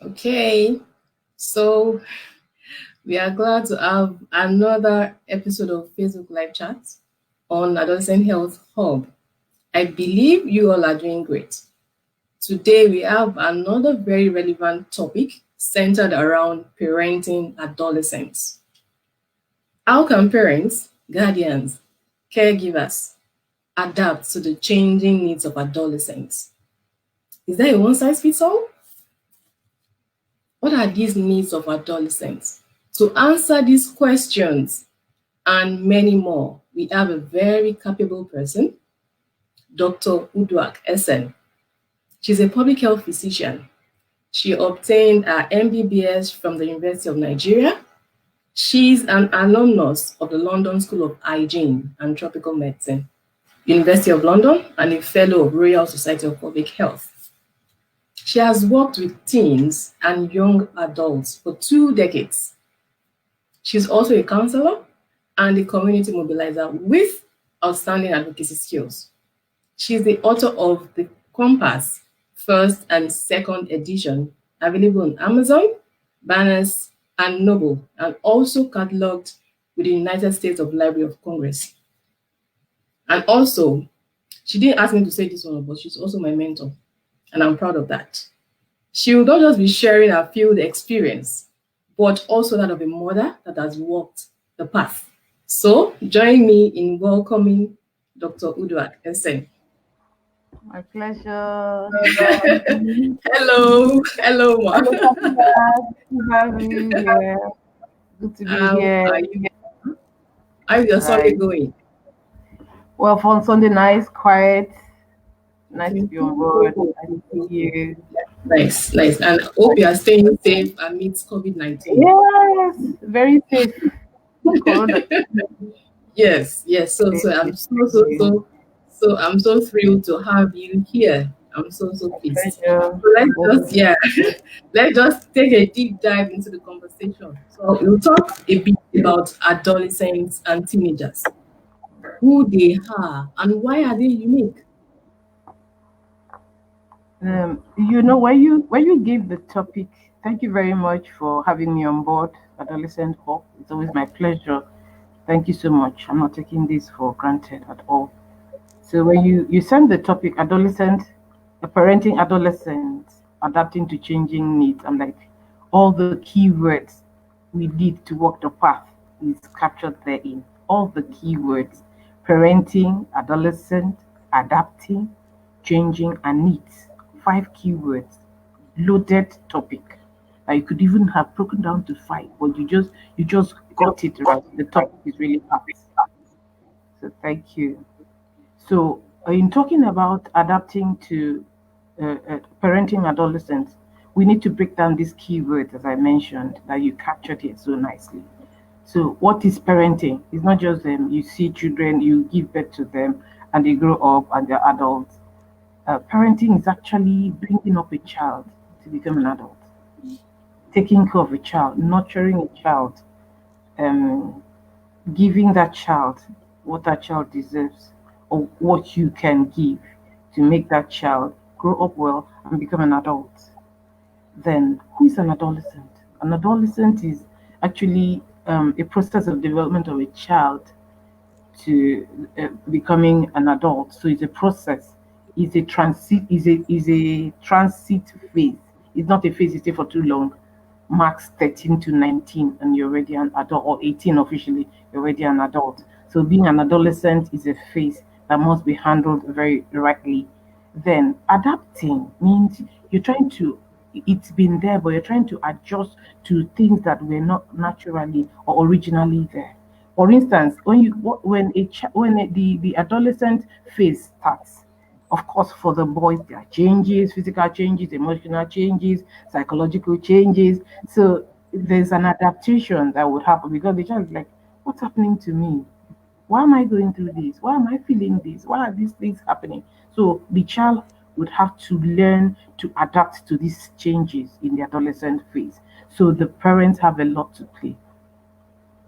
Okay, so we are glad to have another episode of Facebook Live Chat on Adolescent Health Hub. I believe you all are doing great. Today we have another very relevant topic centered around parenting adolescents. How can parents, guardians, caregivers adapt to the changing needs of adolescents? Is there a one size fits all? What are these needs of adolescents? To answer these questions and many more, we have a very capable person, Dr. Uduak Essen. She's a public health physician. She obtained her MBBS from the University of Nigeria. She's an alumnus of the London School of Hygiene and Tropical Medicine, University of London, and a fellow of Royal Society of Public Health. She has worked with teens and young adults for 2 decades. She's also a counselor and a community mobilizer with outstanding advocacy skills. She's the author of The Compass, first and second edition, available on Amazon, Barnes, and Noble, and also catalogued with the United States of Library of Congress. And also, she didn't ask me to say this one, but she's also my mentor, and I'm proud of that. She will not just be sharing her field experience, but also that of a mother that has walked the path. So join me in welcoming Dr. Uduak Essen. My pleasure. Hello, hello, ma. Hello, Fatimah. Good to have you here. Good to be here. Are you, how is your Sunday Right. going? Well, for Sunday nice, quiet. Nice to be on board. Nice to see you. Nice, nice. And hope you are staying safe amidst COVID-19. Yes, very safe. Corona. Yes, yes. So I'm I'm so thrilled to have you here. I'm so pleased. Pleasure. So let's just take a deep dive into the conversation. So we'll talk a bit about adolescents and teenagers, who they are and why are they unique. When you gave the topic, thank you very much for having me on board, Adolescent Hope. It's always my pleasure. Thank you so much. I'm not taking this for granted at all. So when you send the topic parenting adolescents, adapting to changing needs, I'm like, all the keywords we need to walk the path is captured therein. All the keywords: parenting, adolescent, adapting, changing, and needs. 5 keywords, loaded topic. You could even have broken down to 5, but you just got it right. The topic is really packed. So thank you. So, in talking about adapting to parenting adolescents, we need to break down these keywords, as I mentioned, that you captured it so nicely. So, what is parenting? It's not just you see children, you give birth to them, and they grow up and they're adults. Parenting is actually bringing up a child to become an adult, taking care of a child, nurturing a child, um, giving that child what that child deserves or what you can give to make that child grow up well and become an adult. Then, who is an adolescent? An adolescent is actually a process of development of a child to becoming an adult. So it's a process. It's a transit. Is a transit phase. It's not a phase you stay for too long. Max 13 to 19, and you're already an adult, or 18 officially, you're already an adult. So being an adolescent is a phase that must be handled very rightly. Then adapting means you're trying to. It's been there, but you're trying to adjust to things that were not naturally or originally there. For instance, when the adolescent phase starts, of course, for the boys, there are changes, physical changes, emotional changes, psychological changes. So there's an adaptation that would happen because the child is like, what's happening to me? Why am I going through this? Why am I feeling this? Why are these things happening? So the child would have to learn to adapt to these changes in the adolescent phase. So the parents have a lot to play.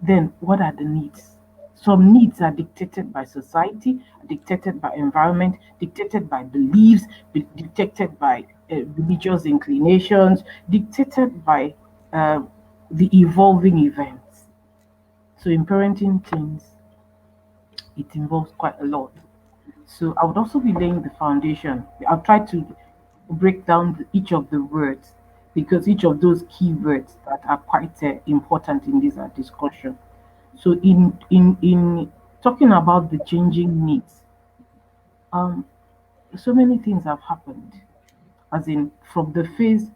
Then what are the needs? Some needs are dictated by society, dictated by environment, dictated by beliefs, dictated by religious inclinations, dictated by uh, the evolving events. So in parenting teens, it involves quite a lot. So I would also be laying the foundation. I'll try to break down each of the words because each of those key words that are quite important in this discussion. So in talking about the changing needs, um, so many things have happened. As in from the phase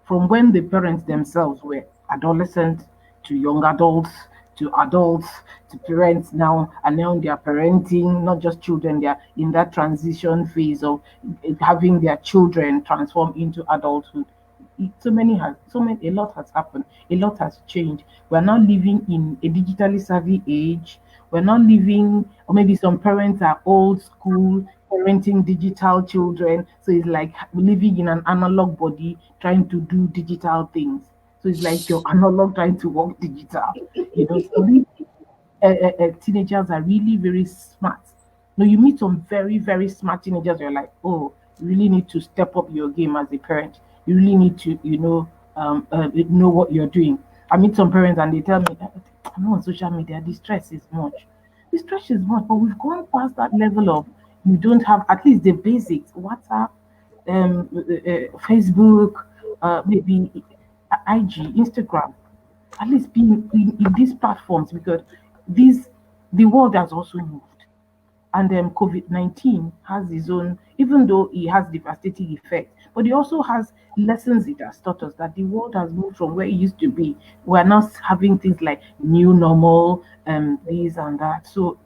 from when the parents themselves were adolescents to young adults to adults to parents now, and now they are parenting not just children, they are in that transition phase of having their children transform into adulthood. A lot has happened, a lot has changed. We're now living in a digitally savvy age. We're not living, or maybe some parents are old school parenting digital children, so it's like living in an analog body trying to do digital things. So it's like you're analog trying to work digital, so teenagers are really very smart. No, you meet some very, very smart teenagers, you're like, oh, you really need to step up your game as a parent. You really need to, know what you're doing. I meet some parents and they tell me, I'm not on social media, the stress is much. The stress is much, but we've gone past that level of you don't have at least the basics, WhatsApp, Facebook, maybe IG, Instagram, at least being in these platforms because these the world has also moved. And COVID-19 has its own, even though it has devastating effects, but it also has lessons it has taught us that the world has moved from where it used to be. We're now having things like new normal, this and that. So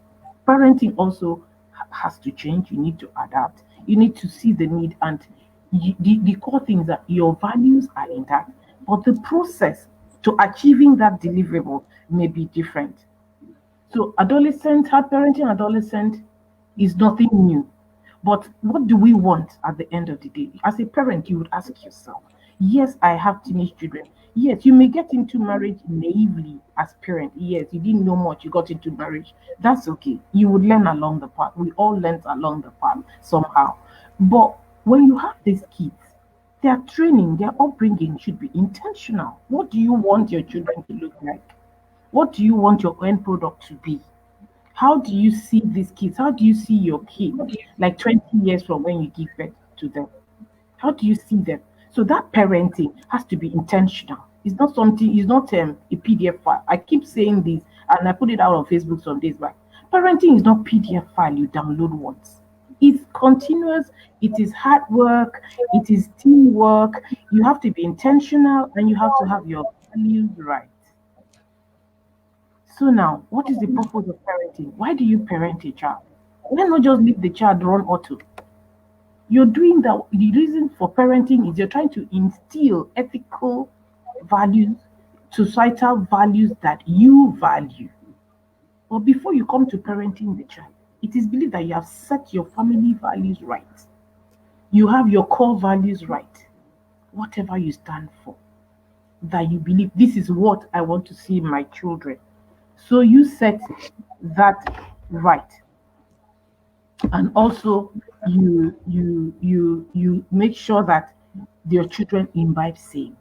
parenting also has to change. You need to adapt. You need to see the need, and the core things that your values are intact, but the process to achieving that deliverable may be different. So parenting adolescent is nothing new. But what do we want at the end of the day? As a parent, you would ask yourself, yes, I have teenage children. Yes, you may get into marriage naively as parent. Yes, you didn't know much, you got into marriage. That's okay. You would learn along the path. We all learn along the path somehow. But when you have these kids, their training, their upbringing should be intentional. What do you want your children to look like? What do you want your end product to be? How do you see these kids? How do you see your kids like 20 years from when you give birth to them? How do you see them? So that parenting has to be intentional. It's not something, it's not a PDF file. I keep saying this and I put it out on Facebook some days back. Parenting is not PDF file you download once. It's continuous, it is hard work, it is teamwork. You have to be intentional and you have to have your values right. So now, what is the purpose of parenting? Why do you parent a child? Why not just leave the child run auto? You're doing that. The reason for parenting is you're trying to instill ethical values, societal values that you value. But before you come to parenting the child, it is believed that you have set your family values right. You have your core values right. Whatever you stand for, that you believe this is what I want to see in my children. So you set that right, and also you make sure that your children imbibe same.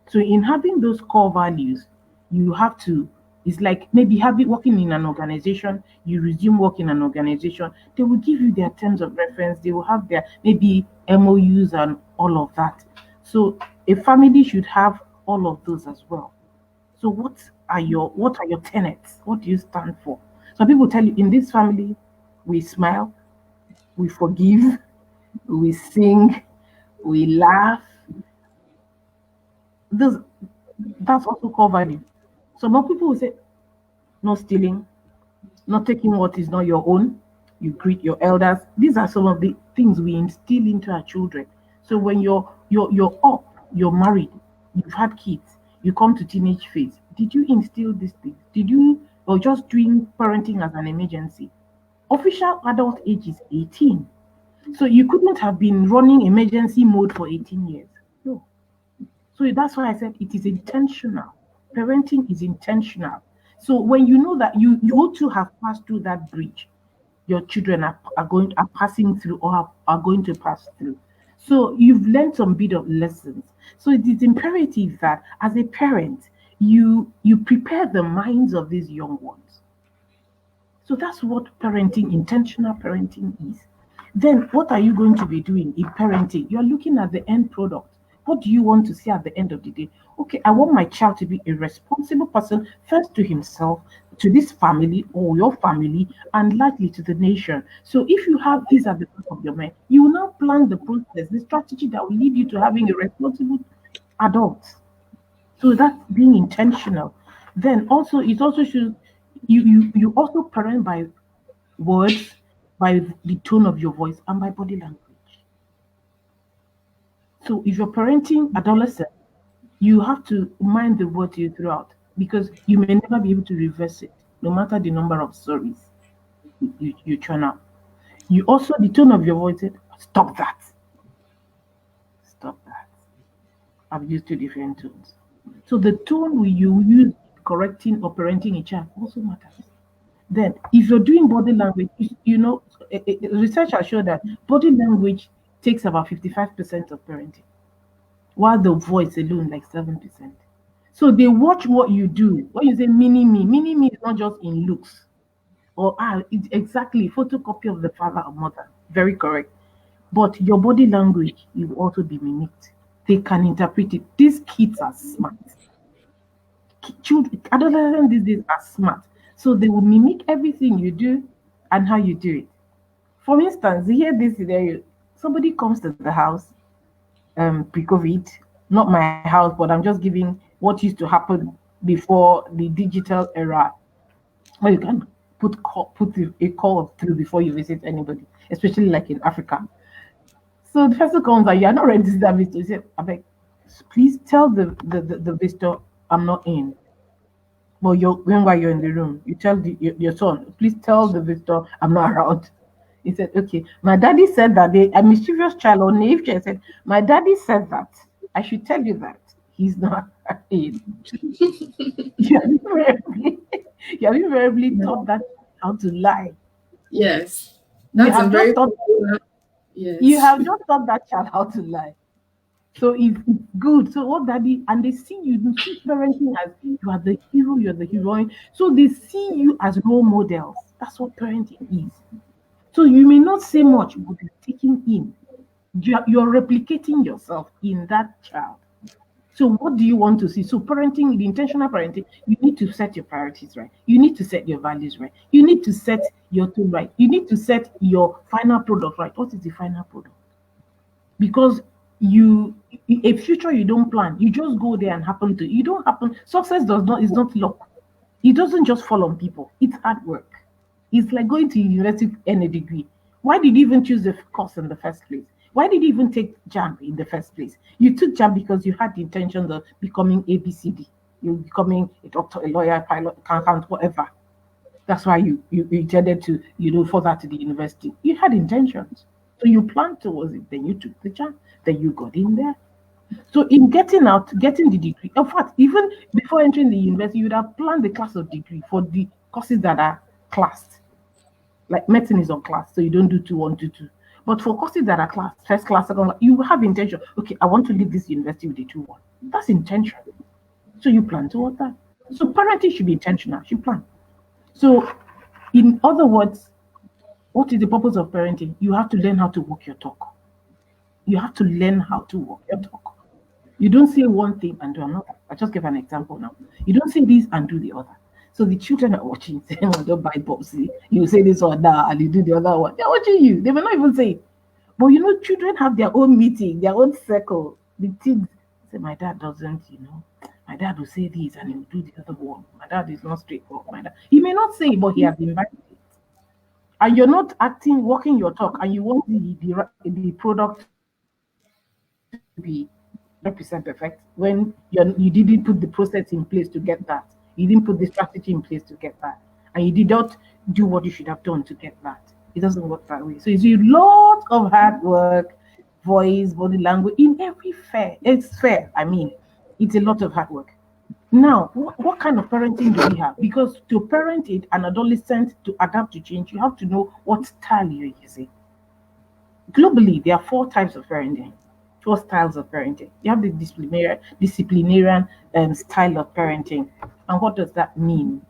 So in having those core values, you have to. It's like maybe having working in an organization. You resume work in an organization. They will give you their terms of reference. They will have their maybe MOUs and all of that. So a family should have all of those as well. So what are your tenets? What do you stand for? Some people tell you in this family, we smile, we forgive, we sing, we laugh. This that's also core value. Some more people will say no stealing, not taking what is not your own. You greet your elders. These are some of the things we instill into our children. So when you're up, you're married, you've had kids, you come to teenage phase. Did you instill these things? Did you or just doing parenting as an emergency? Official adult age is 18. So you couldn't have been running emergency mode for 18 years. No. So that's why I said it is intentional. Parenting is intentional. So when you know that you too have passed through that bridge, your children are passing through or are going to pass through. So you've learned some bit of lessons. So it is imperative that as a parent, you prepare the minds of these young ones. So that's what parenting, intentional parenting is. Then what are you going to be doing in parenting? You're looking at the end product. What do you want to see at the end of the day? Okay, I want my child to be a responsible person, first to himself, to this family or your family, and likely to the nation. So if you have these at the back of your mind, you will now plan the process, the strategy that will lead you to having a responsible adult. So that's being intentional. Then also it also should you also parent by words, by the tone of your voice, and by body language. So if you're parenting adolescent, you have to mind the words you throw out because you may never be able to reverse it, no matter the number of stories you churn out. You also the tone of your voice. Stop that. Stop that. I've used two different tones. So the tone you use correcting or parenting a child also matters. Then, if you're doing body language, research has shown that body language takes about 55% of parenting, while the voice alone like 7%. So they watch what you do. When you say mini me is not just in looks or it's exactly photocopy of the father or mother. Very correct. But your body language will also be mimicked. They can interpret it. These kids are smart. Children, adolescents these days are smart. So they will mimic everything you do and how you do it. For instance, here this scenario, somebody comes to the house, pre-COVID, not my house, but I'm just giving what used to happen before the digital era, where you can put a call through before you visit anybody, especially like in Africa. So the person comes and you're not ready to see that visitor. You say, I beg, please tell the visitor I'm not in. But while you're in the room, you tell your son, please tell the visitor I'm not around. He said, okay. My daddy said that a mischievous child or naive child said, my daddy said that. I should tell you that he's not in. You have invariably, you have invariably taught that how to lie. Yes, You that's a have just very taught popular. you Yes. have just taught that child how to lie. So it's good. So what daddy and they see parenting as you are the hero, you're the heroine. So they see you as role models. That's what parenting is. So you may not say much, but you're taking in. You're replicating yourself in that child. So what do you want to see? So parenting, the intentional parenting, you need to set your priorities right. You need to set your values right. You need to set your tone right. You need to set your final product right. What is the final product? Because you a future you don't plan, you just go there and happen to you don't happen. Success does not is not luck. It doesn't just fall on people. It's hard work. It's like going to university to earn a degree. Why did you even choose the course in the first place? Why did you even take JAM in the first place? You took JAM because you had the intention of becoming ABCD. You're becoming a doctor, a lawyer, a pilot, accountant, whatever. That's why you intended to, further to the university. You had intentions. So you planned towards it. Then you took the chance. Then you got in there. So in getting out, getting the degree, in fact, even before entering the university, you would have planned the class of degree for the courses that are classed. Like medicine is on class, so you don't do 2-1, 2-2. But for courses that are class, first class, second class, you have intention. Okay, I want to leave this university with a 2-1. That's intention. So you plan toward that. So parenting should be intentional. You plan. So in other words, what is the purpose of parenting? You have to learn how to walk your talk. You have to learn how to walk your talk. You don't say one thing and do another. I just give an example now. You don't say this and do the other. So the children are watching, saying, oh, don't buy popsy. You say this or that, and you do the other one. They're watching you. They may not even say it. But children have their own meeting, their own circle. The kids say, my dad doesn't, my dad will say this and he'll do the other one. My dad is not straightforward. My dad. He may not say it, but he has invited it. And you're not acting, walking your talk, and you want the product to be 100% perfect when you didn't put the process in place to get that. You didn't put the strategy in place to get that. And you did not do what you should have done to get that. It doesn't work that way. So it's a lot of hard work, voice, body language in every fair. It's fair. I mean, it's a lot of hard work. Now, what kind of parenting do we have? Because to parent an adolescent to adapt to change, you have to know what style you're using. Globally, there are four types of parenting, four styles of parenting. You have the disciplinarian style of parenting. And what does that mean?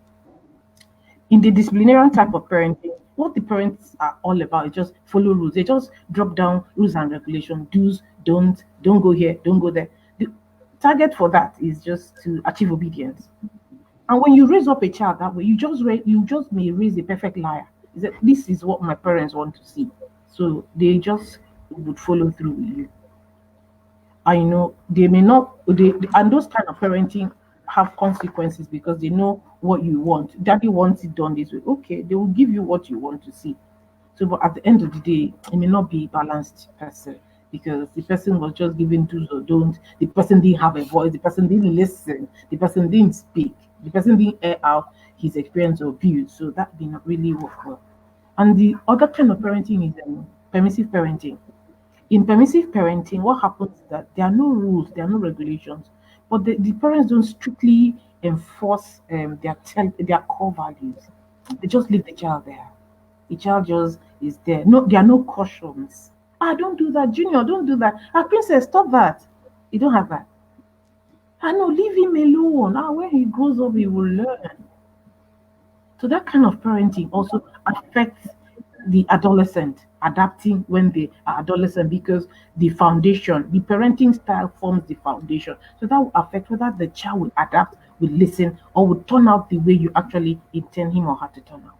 In the disciplinarian type of parenting, what the parents are all about is just follow rules. They just drop down rules and regulations, do's, don't go here, don't go there. The target for that is just to achieve obedience. And when you raise up a child that way, you just may raise a perfect liar. Is that this is what my parents want to see, so they just would follow through with you. I know they may not, and those kind of parenting have consequences because they know what you want. Daddy wants it done this way. Okay, they will give you what you want to see. So, but at the end of the day, it may not be balanced per se because the person was just giving do's or don't. The person didn't have a voice. The person didn't listen. The person didn't speak. The person didn't air out his experience or views. So that did not really work well. And the other kind of parenting is permissive parenting. In permissive parenting, what happens is that there are no rules, there are no regulations, but the parents don't strictly enforce their core values. They just leave the child there. The child just is there. No, there are no cautions. Ah, don't do that, Junior. Don't do that. Ah, Princess, stop that. You don't have that. Ah, no, leave him alone. Ah, when he grows up, he will learn. So that kind of parenting also affects the adolescent adapting when they are adolescent because the parenting style forms the foundation. So that will affect whether the child will adapt, will listen, or will turn out the way you actually intend him or her to turn out.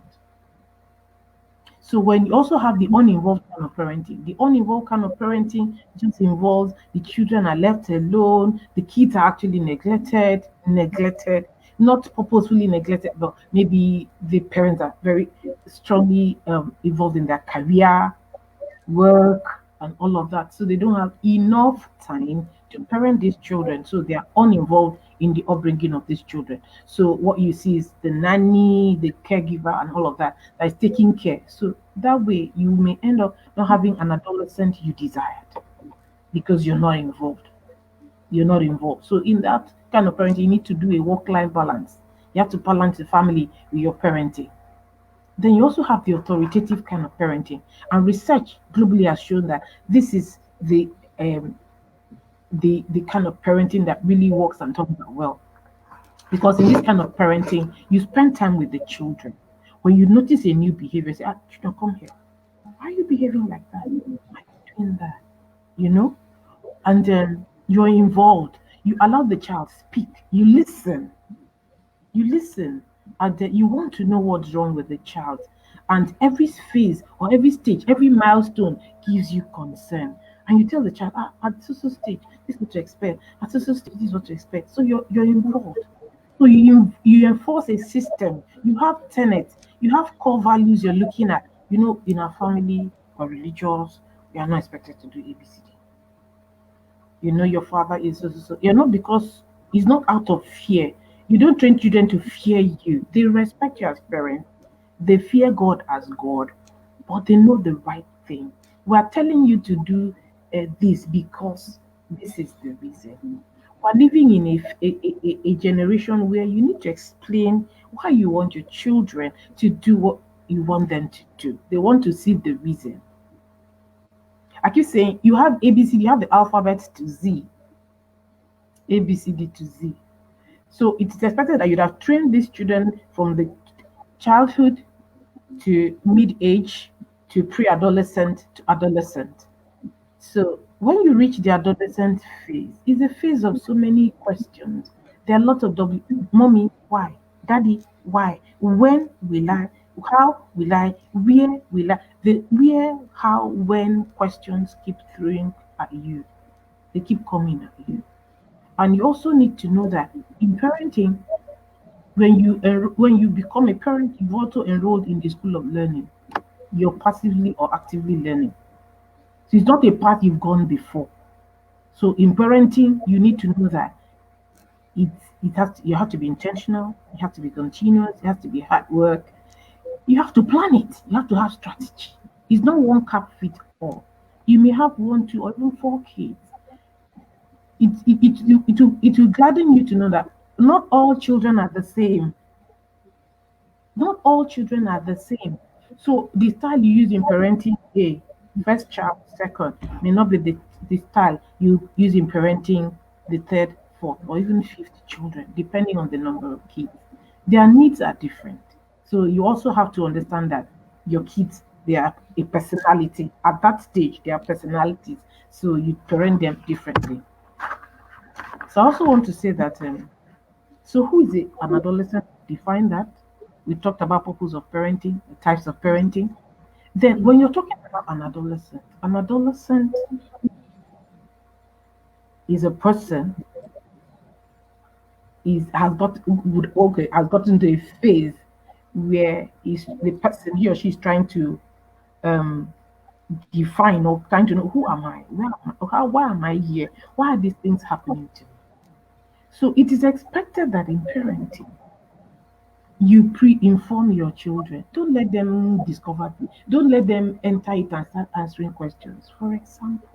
So when you also have the uninvolved kind of parenting, the uninvolved kind of parenting just involves the children are left alone, the kids are actually neglected, not purposefully neglected, but maybe the parents are very strongly involved in their career, work, and all of that. So they don't have enough time to parent these children. So they are uninvolved in the upbringing of these children. So what you see is the nanny, the caregiver, and all of that that is taking care. So that way you may end up not having an adolescent you desired because you're not involved. You're not involved. So in that kind of parenting, you need to do a work-life balance. You have to balance the family with your parenting. Then you also have the authoritative kind of parenting, and research globally has shown that this is um, the kind of parenting that really works and talks about well. Because in this kind of parenting, you spend time with the children. When you notice a new behavior, say, "Ah, children, come here. Why are you behaving like that? Why are you doing that?" You know, and then you're involved. You allow the child speak. You listen and you want to know what's wrong with the child, and every phase or every stage, every milestone gives you concern, and you tell the child, at so stage this is what to expect, at so stage this is what to expect. So you're involved. So you enforce a system. You have tenets. You have core values you're looking at. In our family or religious, we are not expected to do ABCD. Your father is so. You're not, because it's not out of fear. You don't train children to fear you. They respect you as parents. They fear God as God, but they know the right thing. We are telling you to do this because this is the reason. We're living in a generation where you need to explain why you want your children to do what you want them to do. They want to see the reason. I keep saying you have ABCD, you have the alphabet to Z, ABCD to Z. So it is expected that you'd have trained these children from the childhood to mid-age to pre-adolescent to adolescent. So when you reach the adolescent phase, it's a phase of so many questions. There are lots of mommy, why? Daddy, why? When will I? How will I? Where will I? The where, how, when questions keep throwing at you. They keep coming at you. And you also need to know that in parenting, when you become a parent, you've also enrolled in the school of learning. You're passively or actively learning. So it's not a path you've gone before. So in parenting, you need to know that it you have to be intentional, you have to be continuous, it has to be hard work. You have to plan it, you have to have strategy. It's not one cap fit all. You may have one, two, or even four kids. It will gladden you to know that not all children are the same. Not all children are the same. So the style you use in parenting A first child, second, may not be the style you use in parenting the third, fourth, or even fifth children, depending on the number of kids. Their needs are different. So you also have to understand that your kids, they are a personality. At that stage, they are personalities. So you parent them differently. So I also want to say that so who is an adolescent? Define that. We talked about purpose of parenting, the types of parenting. Then when you're talking about an adolescent is a person is has got would okay has gotten to a phase where is the person he or she is trying to um define or trying to know who am I, where am I, how why am I here, why are these things happening to me. So it is expected that in parenting you pre-inform your children. Don't let them discover, don't let them enter it and start answering questions. For example,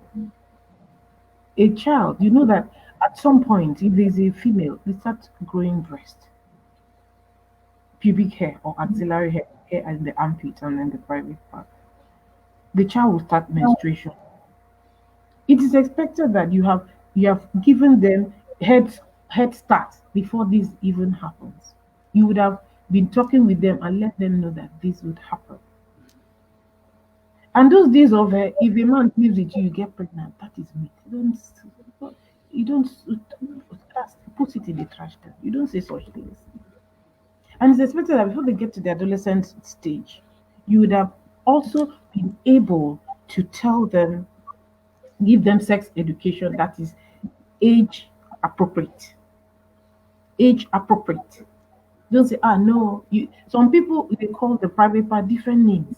a child, you know that at some point, if there's a female, they start growing breast, pubic hair or axillary hair, hair in the armpit and then the private part. The child will start menstruation. It is expected that you have given them head start before this even happens. You would have been talking with them and let them know that this would happen. And those days of if a man lives with you, you get pregnant, that is myth. You don't put it in the trash can. You don't say such things. And it's expected that before they get to the adolescent stage, you would have also been able to tell them, give them sex education that is age appropriate. Age appropriate. Don't say, no, you some people they call the private part different names.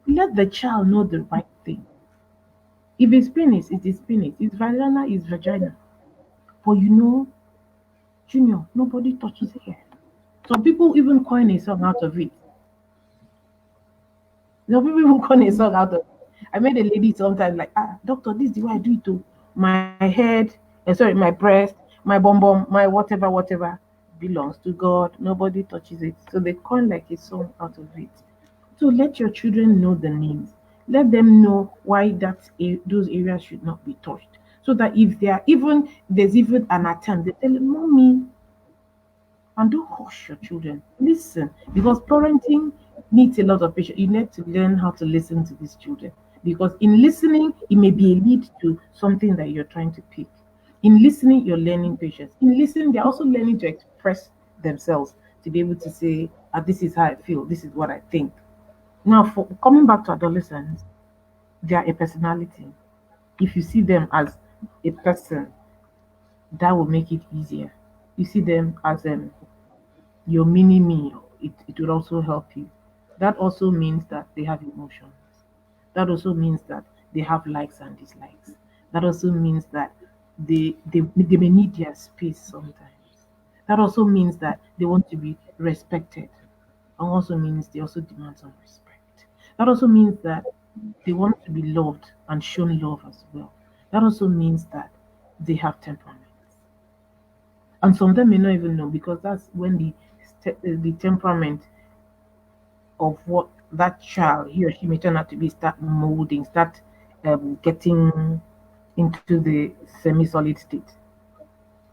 Let the child know the right thing. If it's penis, it is penis. If vagina is vagina. But Junior, nobody touches hair. Some people even coin a song out of it. Some people even coin a song out of it. I met a lady sometimes like, doctor, this is the way I do it too. My head, sorry, my breast, my bum bum, my whatever belongs to God. Nobody touches it. So they coin like a song out of it. So let your children know the names. Let them know why those areas should not be touched. So that if there's even an attempt, they tell them, mommy, and don't hush your children. Listen, because parenting needs a lot of patience. You need to learn how to listen to these children. Because in listening, it may be a lead to something that you're trying to pick. In listening, you're learning patience. In listening, they're also learning to express themselves to be able to say, this is how I feel, this is what I think. Now, for coming back to adolescents, they are a personality. If you see them as a person, that will make it easier. You see them as your mini me, it will also help you. That also means that they have emotions. That also means that they have likes and dislikes. That also means that they may need their space sometimes. That also means that they want to be respected. And also means they also demand some respect. That also means that they want to be loved and shown love as well. That also means that they have temperament. And some of them may not even know because that's when the temperament of what that child, he or she may turn out to be, start molding, start getting into the semi-solid state.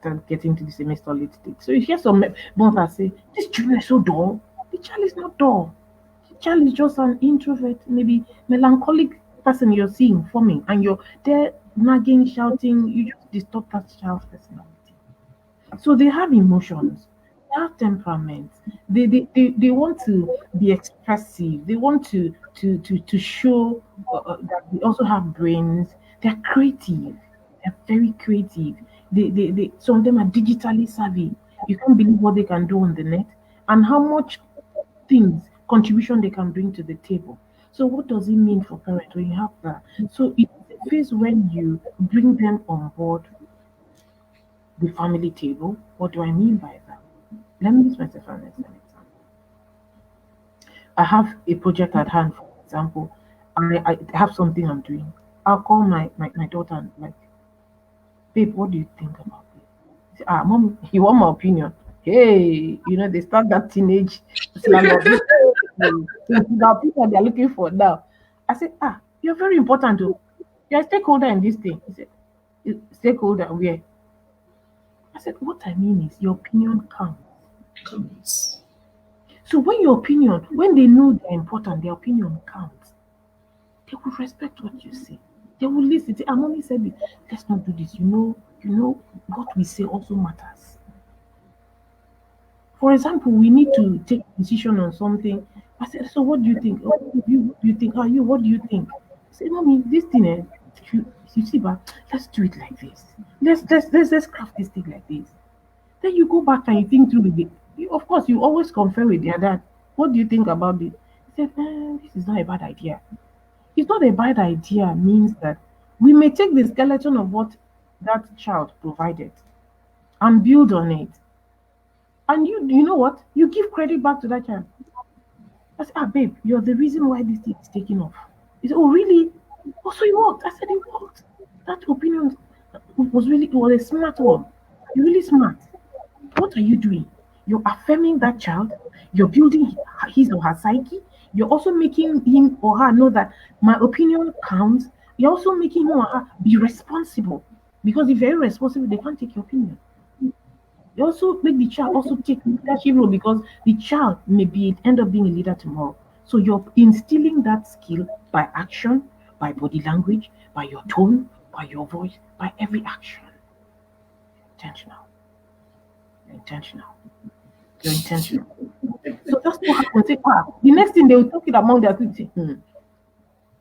Start getting to the semi-solid state. So you hear some mothers say, "This children is so dull." The child is not dull. The child is just an introvert, maybe melancholic person you're seeing forming, and you're there nagging, shouting. You just disturb that child's personality. So they have emotions, they have temperament. They want to be expressive. They want to show that they also have brains. They're creative. They're very creative. Some of them are digitally savvy. You can't believe what they can do on the net and how much things contribution they can bring to the table. So what does it mean for parents when you have that? So it's a phase when you bring them on board the family table. What do I mean by that? Let me use myself as an example. I have a project at hand, for example. I have something I'm doing. I'll call my daughter and like, babe, what do you think about this? Say, mom, you want my opinion? Hey, they start that teenage slang of this. Now people they're looking for now. I say, You're very important though. You're a stakeholder in this thing. He said, stakeholder where? I said, what I mean is your opinion counts. Comments. So when your opinion, when they know they're important, their opinion counts. They will respect what you say. They will listen. I'm only saying, let's not do this. What we say also matters. For example, we need to take a decision on something. I said, so what do you think? Oh, what do you think? Are you, what do you think? I said, mommy, this thing, you see, but let's do it like this. Let's craft this thing like this. Then you go back and you think through with it. Of course, you always confer with their dad. What do you think about it? He said, this is not a bad idea. It's not a bad idea means that we may take the skeleton of what that child provided and build on it. And you know what? You give credit back to that child. I said, babe, you're the reason why this thing is taking off. He said, oh, really? Oh, so it worked. I said, it worked. That opinion it was a smart one. You're really smart. What are you doing? You're affirming that child. You're building his or her psyche. You're also making him or her know that my opinion counts. You're also making him or her be responsible. Because if you're irresponsible, they can't take your opinion. You also make the child also take leadership role because the child may be end up being a leader tomorrow. So you're instilling that skill by action, by body language, by your tone, by your voice, by every action. Intentional. You're intentional. You're intentional. So that's what happens. Say, the next thing they will talk it among their people. Say,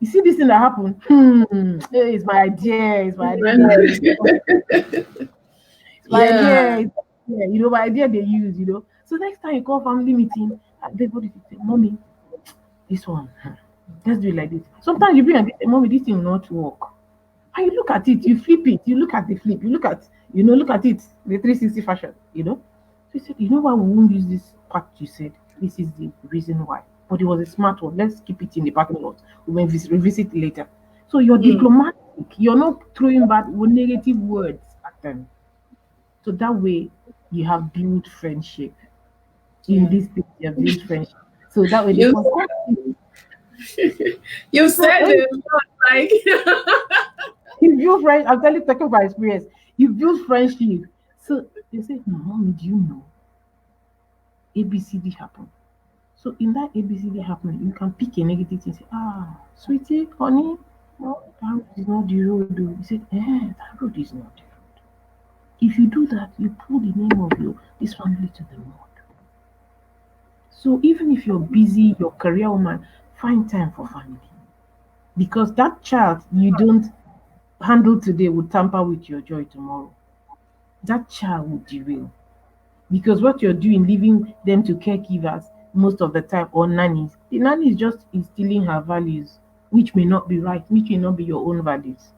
you see this thing that happened? Hey, it's my idea. It's my idea. It's my Yeah. idea. My idea they use. So next time you call family meeting, everybody say, mommy, this one, let's do it like this. Sometimes you bring and say, mommy, this thing will not work. And you look at it, you flip it, you look at the flip, look at it, the 360 fashion. So he said, you know why we won't use this part you said? This is the reason why. But it was a smart one. Let's keep it in the parking lot. We may revisit it later. So you're Mm. diplomatic. You're not throwing back negative words at them. So that way you have built friendship. In Yeah. this thing, you have built friendship. So that way they You can come to you. you So said hey, it like you build friend. I'm telling talking by experience. You build friendship. So they say, mommy, do you know ABCD happened? So in that ABCD happening, you can pick a negative thing. Say, sweetie, honey, no, that road is not the road. Though. You say, that road is not the road. If you do that, you pull the name of this family to the mud. So even if you're busy, your career woman, find time for family. Because that child you don't handle today will tamper with your joy tomorrow. That child will derail. Because what you're doing, leaving them to caregivers most of the time or nannies, the nanny is just instilling her values, which may not be right, which may not be your own values.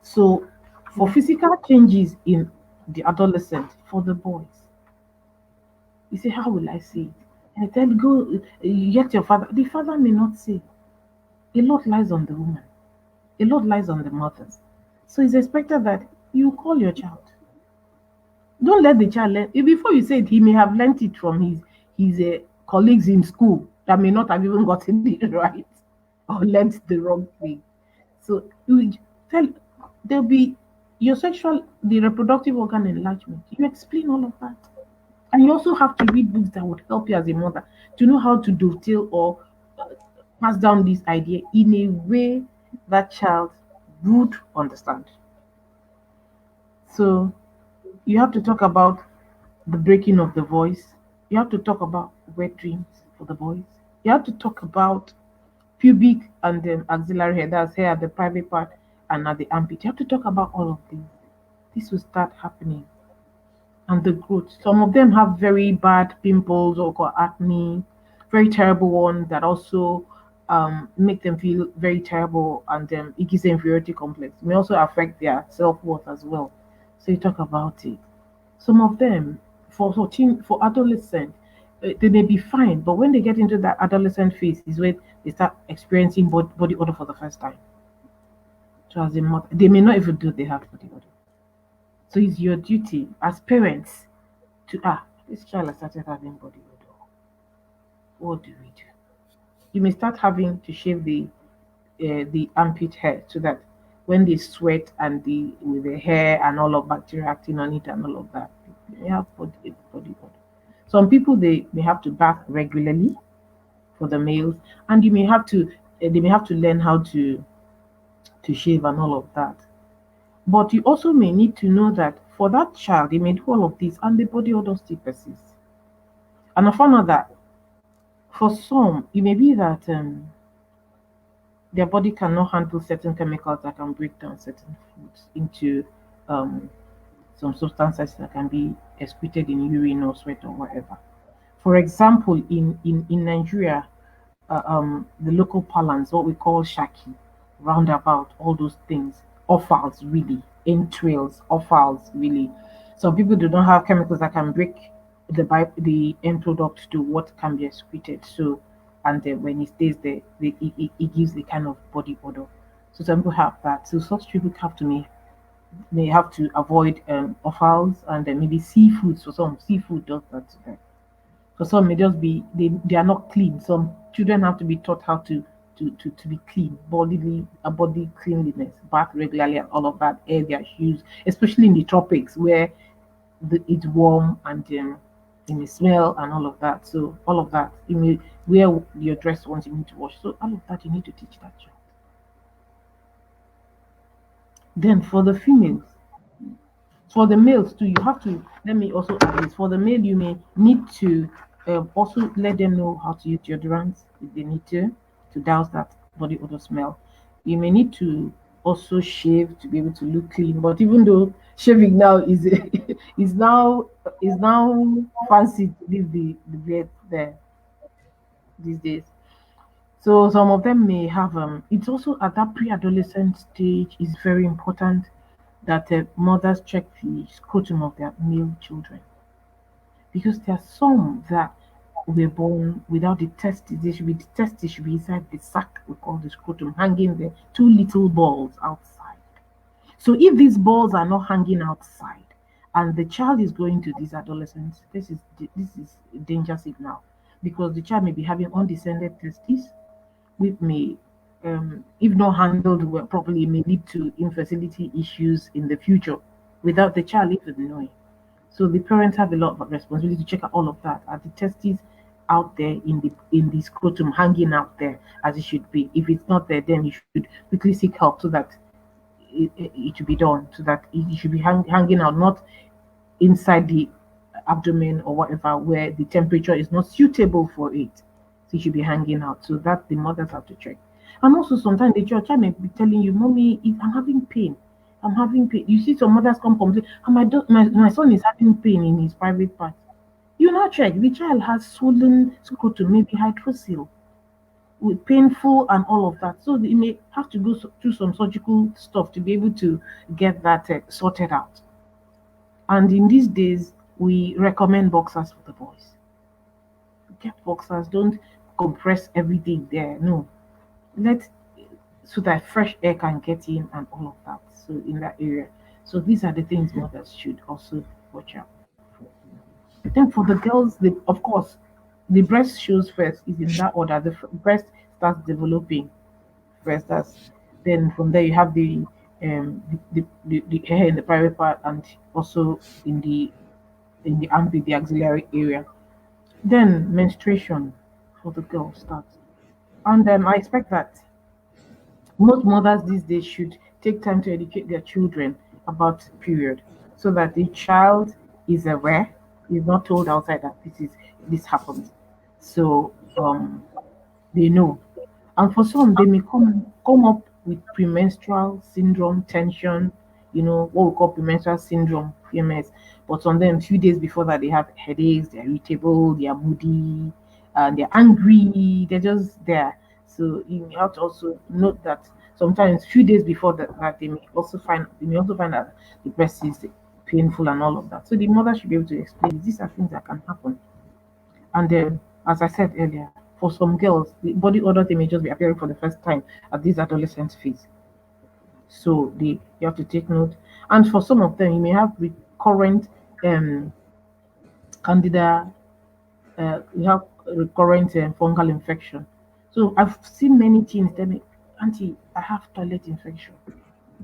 So, for yeah. physical changes in the adolescent, for the boys, you say, how will I say it? And I tell you, go, get your father. The father may not say. A lot lies on the woman. A lot lies on the mothers. So it's expected that you call your child. Don't let the child learn. Before you say it, he may have learnt it from his colleagues in school that may not have even gotten it right or learnt the wrong thing. So you tell there'll be the reproductive organ enlargement. You explain all of that. And you also have to read books that would help you as a mother to know how to dovetail or pass down this idea in a way that child would understand. So you have to talk about the breaking of the voice. You have to talk about wet dreams for the boys. You have to talk about pubic and axillary hair, that's hair at the private part and at the armpit. You have to talk about all of these. This will start happening. And the growth. Some of them have very bad pimples or got acne, very terrible one that also make them feel very terrible and it gives them inferiority complex. It may also affect their self worth as well. So you talk about it. Some of them, for adolescent, they may be fine, but when they get into that adolescent phase, is when they start experiencing body odor for the first time. So as a mother, they may not even do they have body odor. So it's your duty as parents to this child has started having body odor. What do we do? You may start having to shave the the armpit hair, so that when they sweat and the with the hair and all of bacteria acting on it and all of that, they have body odor. Some people they may have to bath regularly for the males, and you may have to they may have to learn how to shave and all of that. But you also may need to know that for that child, they may do all of this and the body odor still persists. And I found out that for some, it may be that their body cannot handle certain chemicals that can break down certain foods into um, some substances that can be excreted in urine or sweat or whatever. For example, in Nigeria, the local parlance, what we call shaki, roundabout, all those things, offals really, entrails, offals really. Some people do not have chemicals that can break the end product to what can be excreted. So, and then when it stays there, it gives a kind of body odor. So some people have that. So such people have to may have to avoid offals and then maybe seafood. So some seafood does that to them. For some, may just be they are not clean. Some children have to be taught how to be clean, bodily a body cleanliness, bath regularly, and all of that. Air their shoes, especially in the tropics where it's warm and it may smell and all of that. So all of that, you may wear your dress once you need to wash. So all of that you need to teach that child. Then for the females, for the males too, you have to let me also add this. For the male, you may need to also let them know how to use deodorants if they need to douse that body odor smell. You may need to also shave to be able to look clean. But even though shaving now is is now fancy to leave the beard there these days. So some of them may have it's also at that pre-adolescent stage is very important that mothers check the scrotum of their male children, because there are some that were born without the testes. The testes should be inside the sac we call the scrotum, hanging there, two little balls outside. So if these balls are not hanging outside and the child is going to these adolescents, this is a danger signal, because the child may be having undescended testes, which may, if not handled well, properly, may lead to infertility issues in the future without the child even knowing. So the parents have a lot of responsibility to check out all of that. Are the testes out there in the scrotum hanging out there as it should be? If it's not there, then you should quickly seek help so that it should be done. So that it should be hanging out, not inside the abdomen or whatever, where the temperature is not suitable for it. So it should be hanging out. So that the mothers have to check. And also sometimes the child may be telling you, Mommy, if I'm having pain. I'm having pain. You see some mothers come complain, and my son is having pain in his private part. You now check, the child has swollen scrotum, maybe hydrocele, with painful and all of that. So they may have to go through some surgical stuff to be able to get that sorted out. And in these days, we recommend boxers for the boys. Get boxers, don't compress everything there. No, let so that fresh air can get in and all of that. So in that area. So these are the things mothers should also watch out for. Then for the girls, of course, the breast shows first is in that order. The breast starts developing first. That's then from there you have the hair in the private part and also in the armpit, the axillary area. Then menstruation for the girl starts. And I expect that most mothers these days should take time to educate their children about period so that the child is aware, is not told outside that this happens. So they know. And for some, they may come up with premenstrual syndrome, tension, what we call premenstrual syndrome, PMS. But on them, few days before that, they have headaches, they're irritable, they are moody, and they're angry, they're just there. So you have to also note that sometimes few days before that they may also find that the breast is painful and all of that. So the mother should be able to explain these are things that can happen. And then, as I said earlier, for some girls, the body odor they may just be appearing for the first time at this adolescent phase. So you have to take note. And for some of them, you may have recurrent candida, you have recurrent fungal infection. So I've seen many teens tell me, Auntie, I have toilet infection.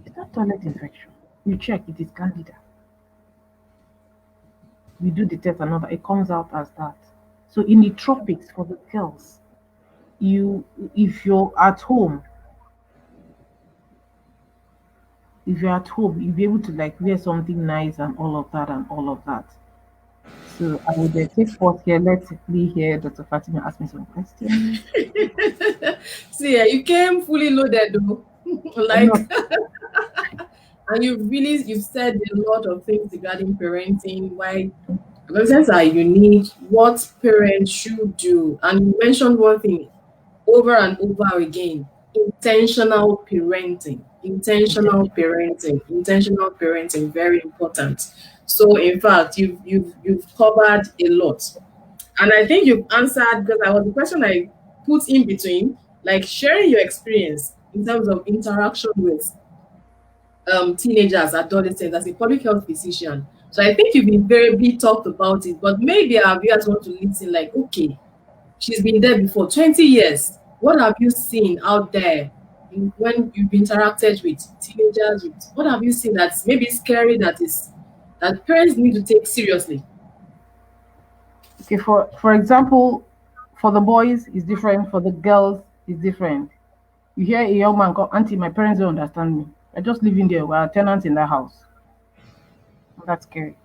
Is that toilet infection? You check, it is candida. We do the test and all that, it comes out as that. So in the tropics for the girls, you if you're at home, if you're at home, you'll be able to like wear something nice and all of that and all of that. So I would take pause here. Let me hear Dr. Fatima ask me some questions. See, you came fully loaded though. I'm Like, not and you've said a lot of things regarding parenting, why adolescents are unique, what parents should do. And you mentioned one thing over and over again: intentional parenting. Intentional intentional. parenting. Intentional parenting, very important. So in fact, you've covered a lot. And I think you've answered, because I was the question I put in between, like sharing your experience in terms of interaction with teenagers, adolescents as a public health physician. So I think you've been very talked about it, but maybe our viewers want to listen like, okay, she's been there before 20 years. What have you seen out there when you've interacted with teenagers? What have you seen that's maybe scary, that parents need to take seriously? Okay, for example, for the boys is different, for the girls is different. You hear a young man go, Auntie, my parents don't understand me. I just live in there. We're tenants in the house. That's scary.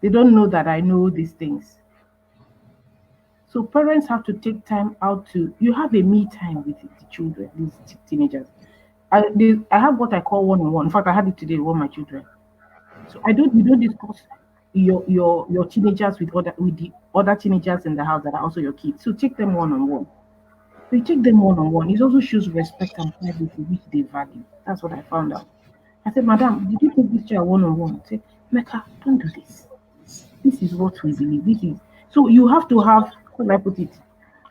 They don't know that I know these things. So parents have to take time out to you have a me time with the children, these teenagers. I have what I call one-on-one. In fact, I had it today with one of my children. So I don't we don't discuss your teenagers with the other teenagers in the house that are also your kids. So take them one-on-one. So you take them one-on-one. It also shows respect and privacy which they value. That's what I found out. I said, Madam, did you take this child one-on-one? I said, Mecca, don't do this. This is what we believe. This is so you have to have, how do I put it,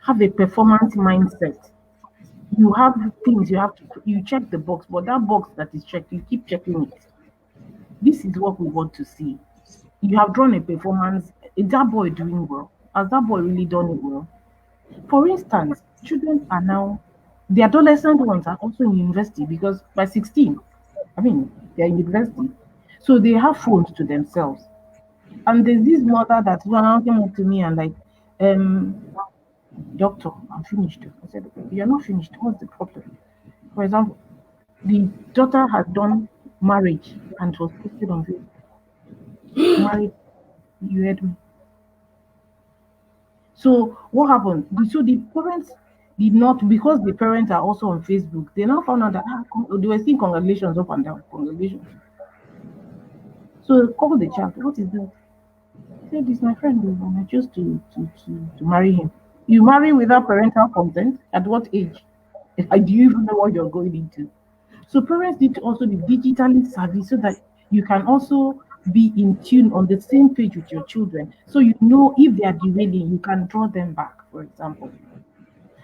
have a performance mindset. You have things you have to you check the box, but that box that is checked, you keep checking it. This is what we want to see. You have drawn a performance. Is that boy doing well? Has that boy really done it well? For instance, children are now the adolescent ones are also in university because by 16, I mean they're in university. So they have phones to themselves. And there's this mother that now came up to me and like, um, doctor, I'm finished. I said, you're not finished. What's the problem? For example, the daughter had done marriage and was posted on Facebook. Married, you heard me. So what happened? So the parents did not, because the parents are also on Facebook, they now found out that they were seeing congratulations up and down, congratulations. So call the child. What is that? He said, "This my friend, oh, and I chose to marry him." You marry without parental consent? At what age? Do you even know what you're going into? So parents need to also be digitally savvy so that you can also be in tune on the same page with your children. So you know if they are derailing, you can draw them back, for example.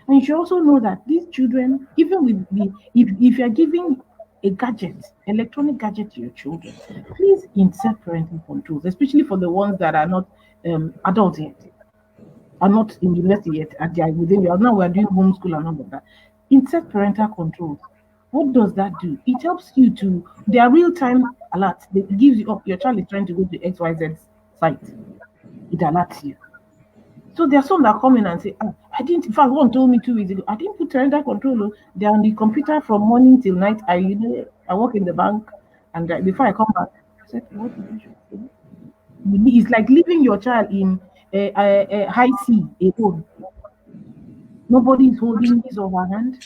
And you should also know that these children, even with the if you're giving a gadget, electronic gadget to your children, please insert parental controls, especially for the ones that are not adults yet, are not in university yet, and they are within your now we're doing homeschool and all of that. Insert parental controls. What does that do? It helps you to their real-time alerts. It gives you up your child is trying to go to XYZ site. It alerts you. So there are some that come in and say, ah, I didn't, in fact, one told me 2 weeks ago, I didn't put parental control. Oh. They're on the computer from morning till night. I work in the bank, and before I come back, I said, what did you say? It's like leaving your child in a high sea alone. Nobody is holding his or her hand.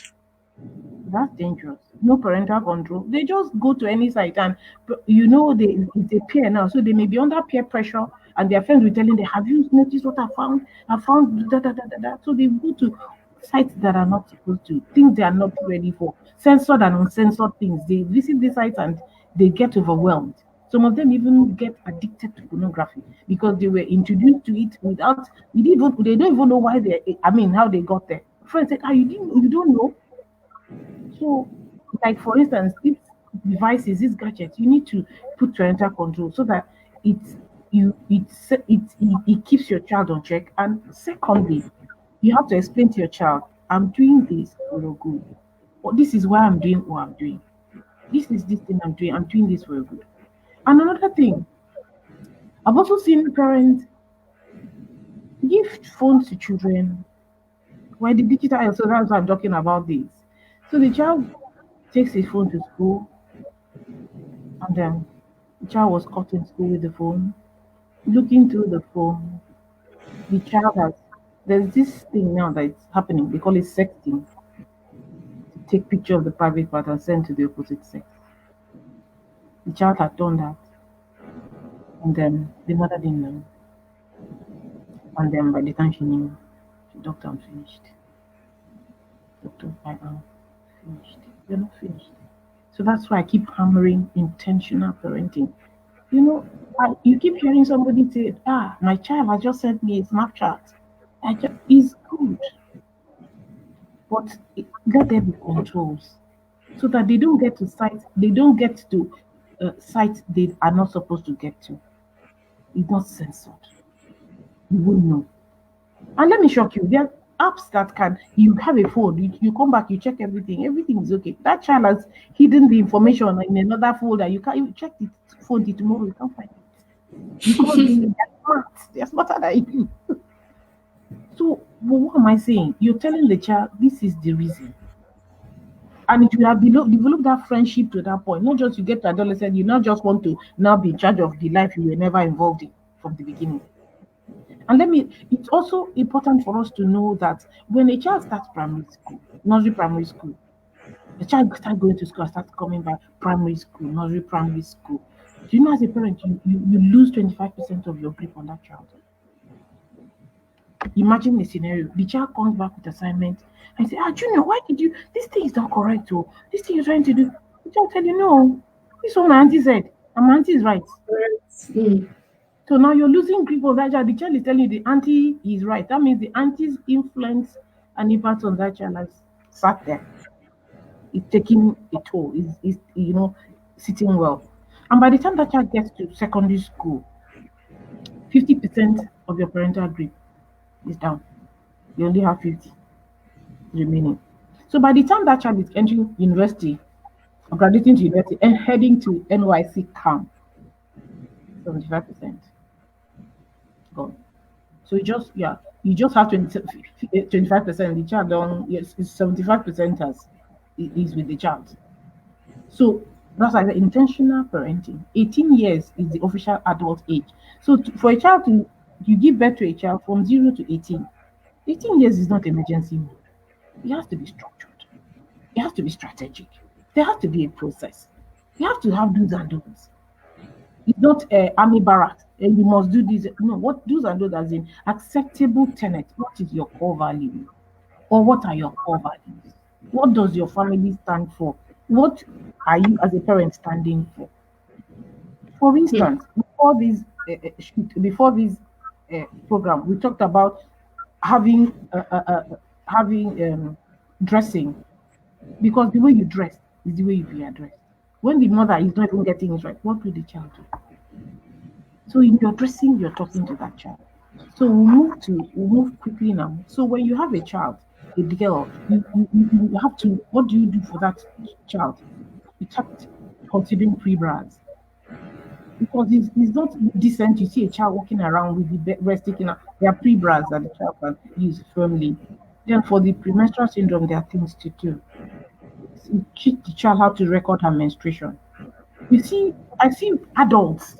That's dangerous. No parental control. They just go to any site and it's a peer now, so they may be under peer pressure and their friends will telling them, have you noticed what I found? I found da da da da da. So they go to sites that are not supposed to, things they are not ready for, censored and uncensored things. They visit the sites and they get overwhelmed. Some of them even get addicted to pornography because they were introduced to it without they don't even know why how they got there. Friends said, you don't know. So, like for instance, these devices, these gadgets, you need to put parental control so that it's you it keeps your child on check. And secondly, you have to explain to your child I'm doing this for your good. Or this is why I'm doing what I'm doing. This is this thing I'm doing. I'm doing this for your good. And another thing, I've also seen parents give phones to children. Why the digital? So that's why I'm talking about this. So the child takes his phone to school, and then the child was caught in school with the phone, looking through the phone. The child has there's this thing now that's happening. They call it sexting. To take picture of the private part and send to the opposite sex. The child had done that, and then the mother didn't know. And then by the time she knew, the doctor had finished. Doctor, I am finished. You're not finished. So that's why I keep hammering intentional parenting. You keep hearing somebody say, my child has just sent me a Snapchat. It's good, but let there be controls so that they don't get to sites they are not supposed to get to. It's not censored. You won't know. And let me shock you, there are apps that can, you have a phone, you come back, you check everything is okay. That child has hidden the information in another folder. You can't even check the phone till tomorrow, you can't find it. Because they're smarter than you. So what am I saying? You're telling the child this is the reason. And it will have developed that friendship to that point. Not just you get to adolescent, you not just want to now be in charge of the life you were never involved in from the beginning. And it's also important for us to know that when a child starts primary school, nursery primary school, the child starts going to school, starts coming back primary school, nursery primary school. Do you know as a parent, you lose 25% of your grip on that child? Imagine the scenario. The child comes back with assignment and say, Junior, why did you this thing is not correct, oh, this thing you're trying to do. The child tell you, no, this is what my auntie said, and my auntie is right. Mm. So now you're losing grip of that child. The child is telling you the auntie is right. That means the auntie's influence and impact on that child has sat there. It's taking a toll. Is sitting well. And by the time that child gets to secondary school, 50% of your parental grip is down. You only have 50 remaining. So by the time that child is entering university, or graduating to university and heading to NYC camp, 75% gone. So you just have 25%. The child on yes, it's 75% as is with the child. So that's like the intentional parenting. 18 years is the official adult age. So for a child to you give birth to a child from 0 to 18, 18 years is not emergency mode. It has to be structured. It has to be strategic. There has to be a process. You have to have do's and don'ts. It's not army barracks and you must do this. No, what do's and don'ts as in acceptable tenets. What is your core value? Or what are your core values? What does your family stand for? What are you as a parent standing for? For Mm. instance, before this program, we talked about having dressing because the way you dress is the way you be addressed. When the mother is not even getting it right, what will the child do? So in your dressing, you're talking to that child. So we'll move quickly now. So when you have a child, a girl, you have to what do you do for that child? You start considering pre-bras because it's not decent. You see a child walking around with the breast sticking out. There are pre-bras that the child can use firmly. Then for the premenstrual syndrome, there are things to do. You teach the child how to record her menstruation. You see, I see adults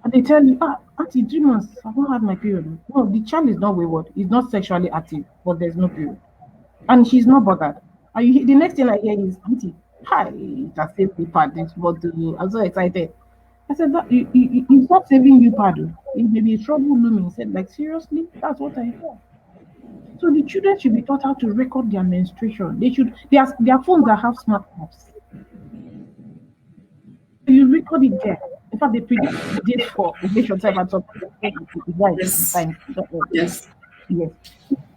and they tell you, auntie, 3 months, I've not had my period. No, the child is not wayward. He's not sexually active, but there's no period. And she's not bothered. And the next thing I hear is, auntie, hi, it has saved me pad. But I'm so excited. I said, that, it's not saving you pad. Oh. It may be trouble looming. He said, like, seriously? That's what I hear. So the children should be taught how to record their menstruation. Their phones that have smart apps. So you record it there. In fact, they predict dates for ovulation time and some right Yes. time. Yes. Yes.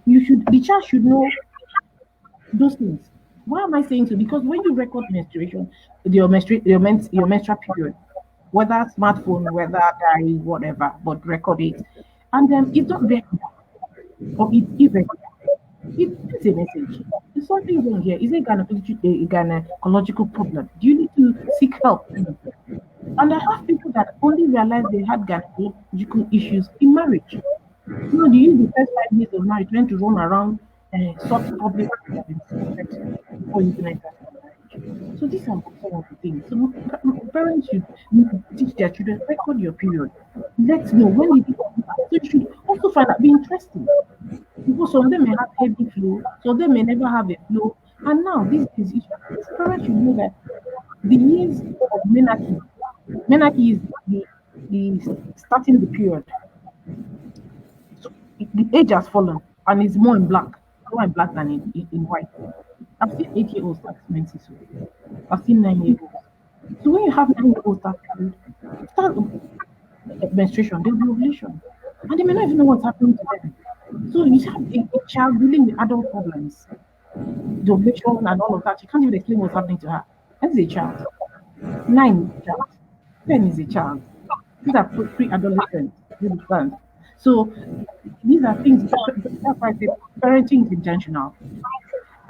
The child should know those things. Why am I saying so? Because when you record menstruation, your menstrual period, whether smartphone, whether diary, whatever, but record it. And it's not regular or it's irregular. It sends a message. There's something wrong here. Is it a gynecological problem? Do you need to seek help? And I have people that only realize they had gynecological issues in marriage. They use the first 5 years of marriage trying to run around and sort public sex before you even enter into marriage. So these are some of the things. So parents should teach their children, record your period. Let's know when did it come. So you should also find out, be interesting. Because some of them may have heavy flow, some of them may never have a flow. And now these days, parents should know that the years of menarche is the starting the period. So the age has fallen and it's more in black than in white. I've seen 8-year-olds start menses. I've seen 9-year-olds. So when you have 9-year-olds start menstruation, there'll be ovulation. And they may not even know what's happening to them. So you have a child dealing with adult problems, the ovulation and all of that. You can't even explain what's happening to her. That is a child. 9 is a child. 10 is a child. These are pre-adolescents. You understand? So these are things that's why I say parenting is intentional.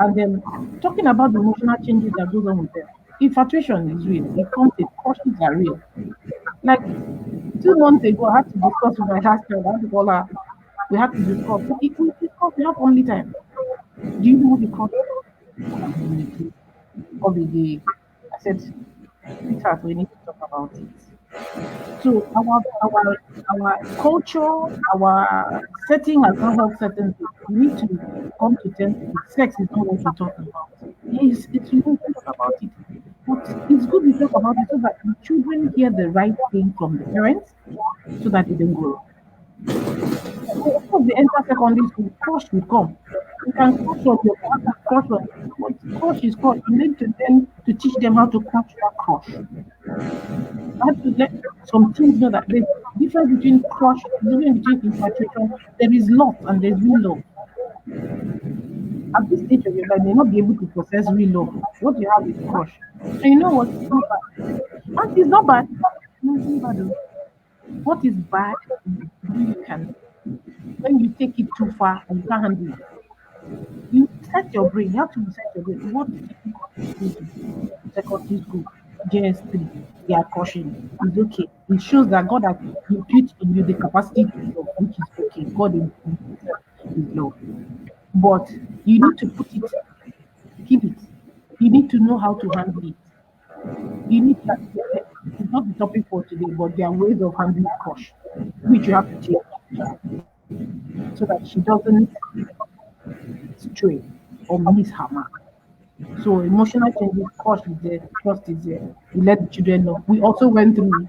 And then talking about the emotional changes that goes on with them. Infatuation is real. It comes in crushes are real. Like 2 months ago, I had to discuss with my husband. I had to call her. We had to discuss. If we discuss, we have only time. Do you know what the call? Holiday. I said, sweetheart, we need to talk about it. So our culture, our setting has not helped certain things. We need to come to terms with sex is not what we talk about. Yes, it's we need to talk about it. But it's good we talk about it so that the children hear the right thing from the parents so that they don't grow. Of course, they enter secondary school, crush will come. You can crush on your partner, crush on but crush is crush. You need to learn to teach them how to crush that crush. I have to let some things know that there's difference between crush, difference between infatuation. There is love and there's real love. At this stage of your life, you may not be able to process real love. What you have is crush. And you know what? It's not bad. And it's not bad. No, it's not bad. What is bad is when you take it too far and you can't handle it. You set your brain. You have to set your brain. What did you go to secondary school, JS3? They are crushing. It's okay. It shows that God has put in you the capacity to love, which is okay. God in himself is love. But you need to put it, keep it. You need to know how to handle it. You need that. It's not the topic for today, but there are ways of handling crush, which you have to teach so that she doesn't stray or miss her mark. So emotional changes, crush is there, trust is there. We let the children know. We also went through it.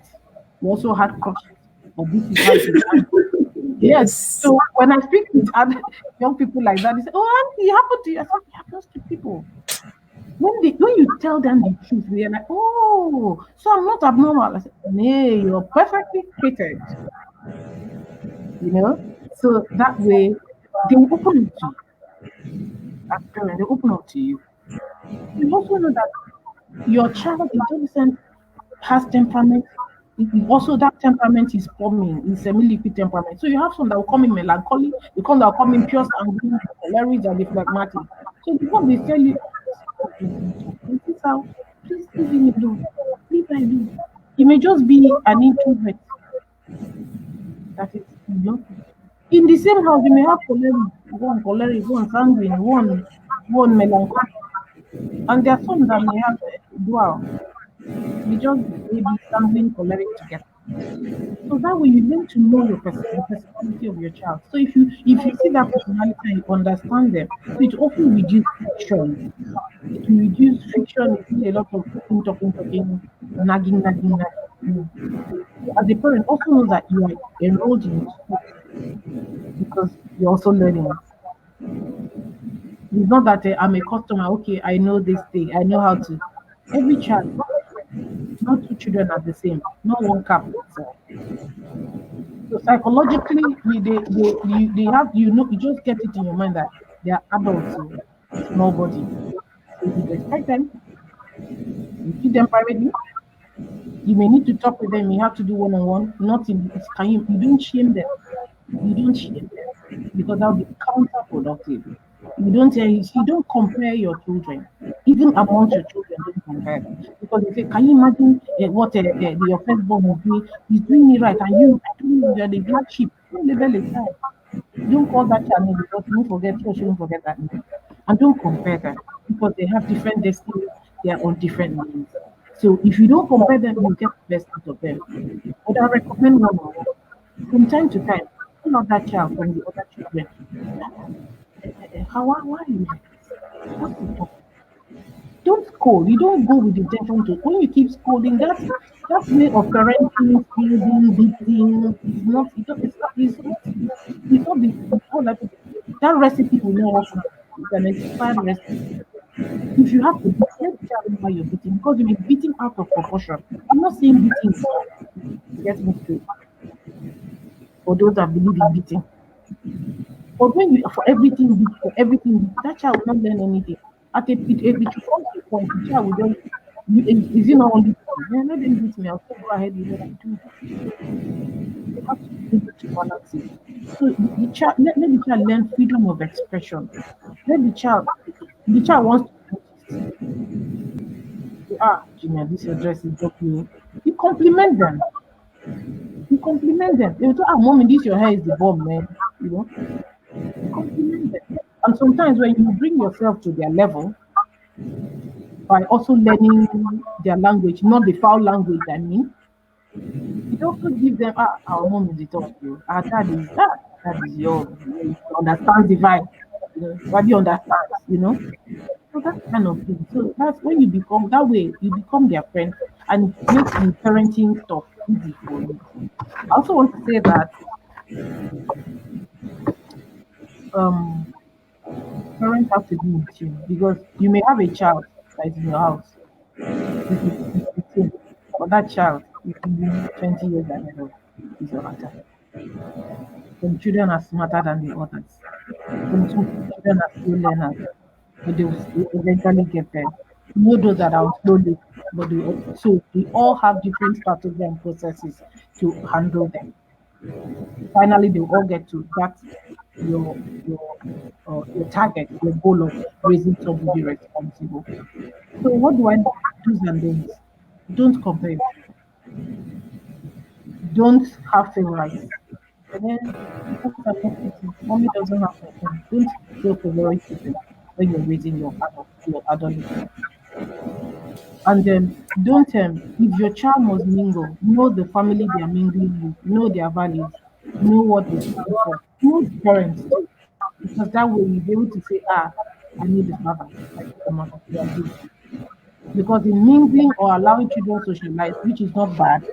We also had crushes, but this is how it is. Yes. Yes. So when I speak with other young people like that, they say, "Oh, auntie, it happened to you." I said, "It happens to people." When you tell them the truth, they're like, "Oh, so I'm not abnormal." I said, "No, you're perfectly fitted." So that way they will open up to you as parents. They open up to you. You also know that your child in adolescent has temperament. Also, that temperament is forming in semi-liquid temperament. So you have some that will come in melancholy, you come that will come in pure sanguine, choleric, and the phlegmatic. So before they tell you, this is how, please leave him alone. Leave her alone. He may just be an introvert. That is, in the same house, you may have choleric, one sanguine, one melancholic, and there are some that may have dual. They just maybe something choleric together. So that way you learn to know the personality of your child. So if you see that personality and you understand them, so it often reduce friction. It will reduce friction. It will a lot of talking, nagging. So as a parent, also know that you are enrolled in school because you're also learning. It's not that I'm a customer. Okay, I know this thing. I know how to. Every child, not two children are the same. Not one cap fits all. So psychologically, they have you just get it in your mind that they are adults, so small body. So you respect them, you treat them privately. You may need to talk with them. You have to do one-on-one. Not in it's can you don't shame them. You don't shame them because that will be counterproductive. You don't compare your children. Even amongst your children, don't compare them. Because they say, can you imagine what your firstborn is doing? He's doing it right, and you're the black sheep. Don't label a child. Don't call that child name because you won't forget, or she won't forget that name. And don't compare them because they have different destinies, they are on different lanes. So if you don't compare them, you get the best out of them. But I recommend one on one. From time to time, pull out that child from the other children. Why are you like this? What's the problem? Don't scold. You don't go with the intention to. When you keep scolding, that way of parenting, scolding, beating is not. It's not the. How like that recipe will not work. It's an expired recipe. If you have to beat, let the child know why you're beating because you'll be beating out of proportion. I'm not saying beating is wrong. Get me straight. For those that believe in beating, but when you for everything beat, that child will not learn anything. It will come to a point the child will just is it not only beating? Yeah, let them beat me. I'll still go ahead with what I do. You have to be able to balance it. So the child let the child learn freedom of expression. Let the child wants to notice. Junior, this your dress is okay. You compliment them. You compliment them. They will say, mommy, this your hair is the bomb, man. You know, you compliment them. And sometimes when you bring yourself to their level by also learning their language, not the foul language, I mean, it also gives them, our mom is the top, you. Our dad is young. He understands the vibe. Everybody understands, So that kind of thing. So that's when you become that way, you become their friend and it makes the parenting stuff easy for you. I also want to say that um parents have to be in tune because you may have a child that is in your house is 15, but that child is maybe 20 years ahead of his or her time. Some children are smarter than the others. Some children are slow learners, but they will eventually get there. You know those that are slowly, but so they all have different strategies and processes to handle them. Finally, they will all get to that your your your target, your goal of raising somebody responsible. So what do I do's and don'ts? Don't compare your children. Don't have favorites. And then because I'm not pretty, mommy doesn't have my own. Don't show favoritism when you're raising your adolescent. And then don't if your child must mingle, know the family they are mingling with, know their values, know what they stand for, know the parents too. Because that way you'll be able to say, I know the father, I know the mother, they are good. Because in mingling or allowing children socialize, which is not bad,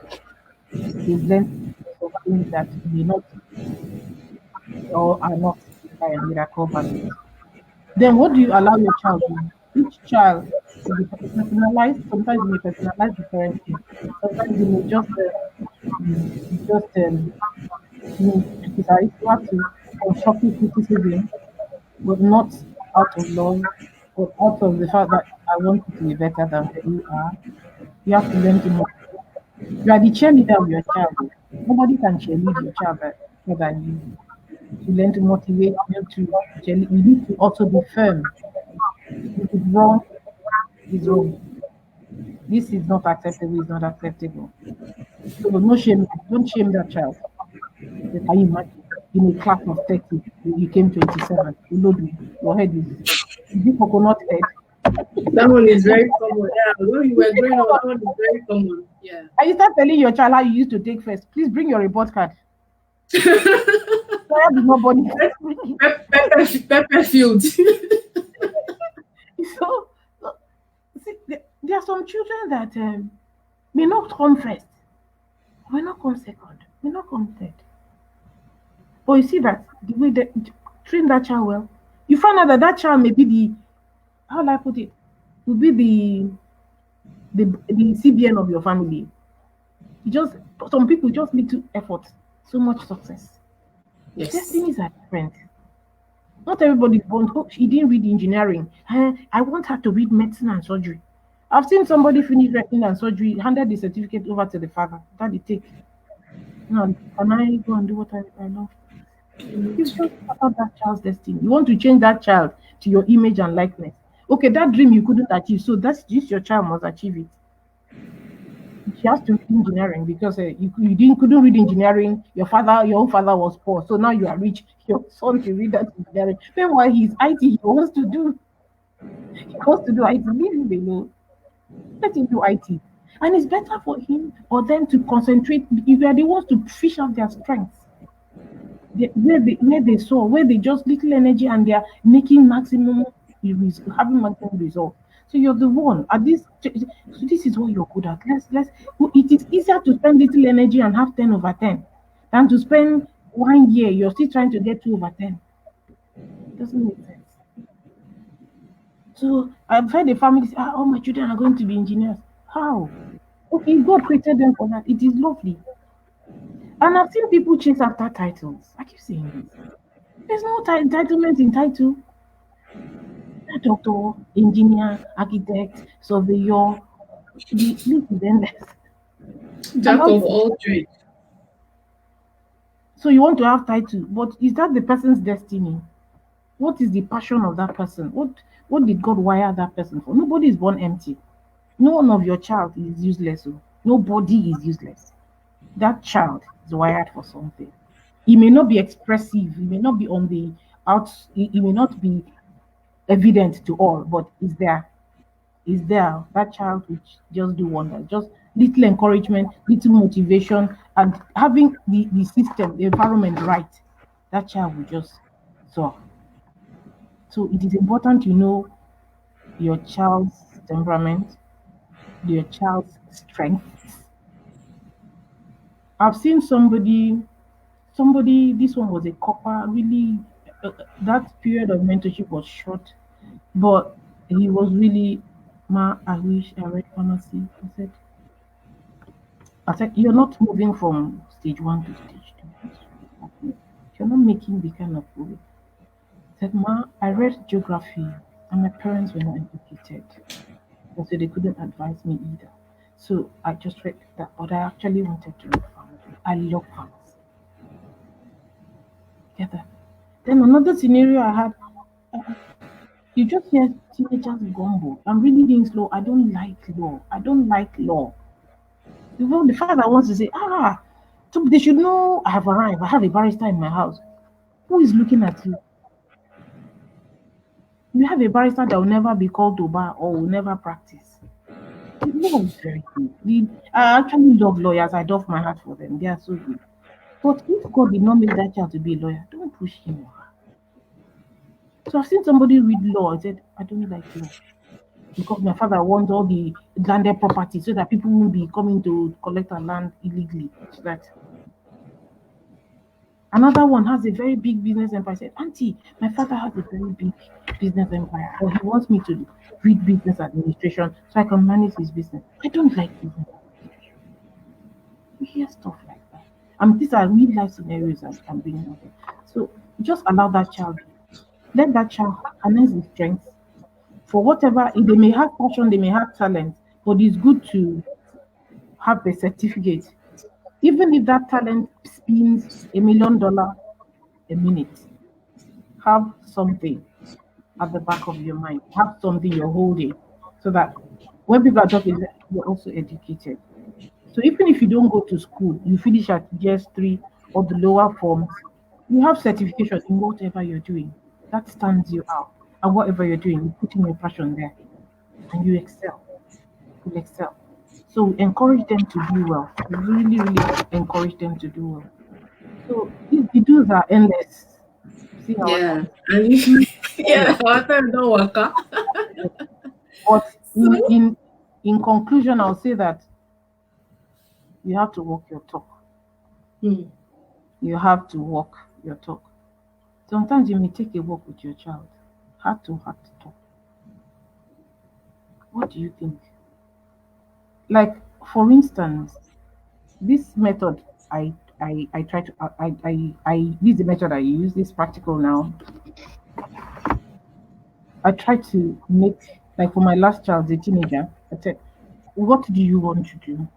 they've learned some things that may not or are not by a miracle basis. Then what do you allow your child to do? Each child will be personalized. Sometimes you may personalize the parenting. Sometimes you may just criticize. You have to constructive criticism, but not out of love, but out of the fact that I want you to be better than where you are. You have to learn to motivate. You are the cheerleader of your child. Nobody can cheerlead your child better than you. To learn to motivate, you need to also be firm. If it's wrong, it's wrong. This is not acceptable, it's not acceptable. So no shame, don't shame that child. Can you imagine? In a class of 30, you came 27. You know, your head is it coconut head? That one is very common. Yeah, when you were growing up, that one is very common. Yeah. And you start telling your child how you used to take first. Please bring your report card. Why did nobody? Pepper field. So, see, there are some children that may not come first, may not come second, may not come third. But you see that the way they train that child well, you find out that that child may be how will I put it, will be the CBN of your family. You just some people just need to effort, so much success. Yes. Destinies are different. Not everybody is born. Oh, she didn't read engineering. I want her to read medicine and surgery. I've seen somebody finish medicine and surgery, handed the certificate over to the father. Daddy, take. Now, can I go and do what I love? You've just scattered that child's destiny. You want to change that child to your image and likeness. Okay, that dream you couldn't achieve, so that's just your child must achieve it. She has to read engineering because you didn't couldn't read engineering. Your own father was poor, so now you are rich. Your son can read that engineering. Meanwhile, he's IT. He wants to do IT. Leave him alone. Let him do IT. And it's better for him or them to concentrate if they are the ones to fish out their strengths. Where they saw, where they just little energy and they are making maximum having maximum result. So you're the one at this. So this is what you're good at. Let's. It is easier to spend little energy and have 10/10 than to spend 1 year. You're still trying to get 2/10. Doesn't make sense. So I've heard the family say, all my children are going to be engineers. How? Okay, God created them for that. It is lovely. And I've seen people chase after titles. I keep saying this. There's no entitlement in title. Doctor, engineer, architect, surveyor, the list is endless. And Jack of also, all trades. so you want to have title, but is that the person's destiny? What is the passion of that person? What did God wire that person for? Nobody is born empty. No one of your child is useless. Oh. Nobody is useless. That child is wired for something. It may not be expressive, it may not be on the out, it may not be evident to all, but it's there. Is there. That child will just do wonders. Just little encouragement, little motivation, and having the system, the environment right, that child will just soar. So it is important to know your child's temperament, your child's strengths. I've seen somebody, this one was a copper, really, that period of mentorship was short, but he was really, ma, I wish I read pharmacy. I said, you're not moving from stage one to stage two. What's happening? You're not making the kind of progress. I said, ma, I read geography and my parents were not educated. And so they couldn't advise me either. So I just read that, but I actually wanted to read pharmacy. I love pharmacy. Get that? Then another scenario I had, uh, you just hear teenagers grumble. I'm really being slow. I don't like law. I don't like law. The father wants to say, so they should know I have arrived. I have a barrister in my house. Who is looking at you? You have a barrister that will never be called to bar or will never practice. The law is very good. I actually love lawyers. I doff my heart for them. They are so good. But if God did not make that child to be a lawyer, don't push him or her. So I've seen somebody read law and said, I don't like law because my father wants all the landed property so that people won't be coming to collect our land illegally. So that another one has a very big business empire. I said, Auntie, my father has a very big business empire, but he wants me to read business administration so I can manage his business. I don't like business administration. We hear stuff like that. These are real life scenarios I'm bringing up. So just allow that child, let that child harness his strengths for whatever. They may have passion, they may have talent, but it's good to have the certificate. Even if that talent spins $1 million a minute, have something at the back of your mind. Have something you're holding so that when people are talking, you're also educated. So even if you don't go to school, you finish at GS3 or the lower forms, you have certification in whatever you're doing. That stands you out. And whatever you're doing, you put in your passion there and you excel. You excel. So we encourage them to do well. We really, really encourage them to do well. So the dues are endless. See our Yeah. time. And yeah, Endless. our time don't work out. But in So in in conclusion, I'll say that you have to walk your talk. hmm, You have to walk your talk. Sometimes you may take a walk with your child. Heart to heart talk. What do you think? Like for instance, this method I try to this is the method I use. This practical now. I try to make like for my last child, the teenager. I said, "What do you want to do?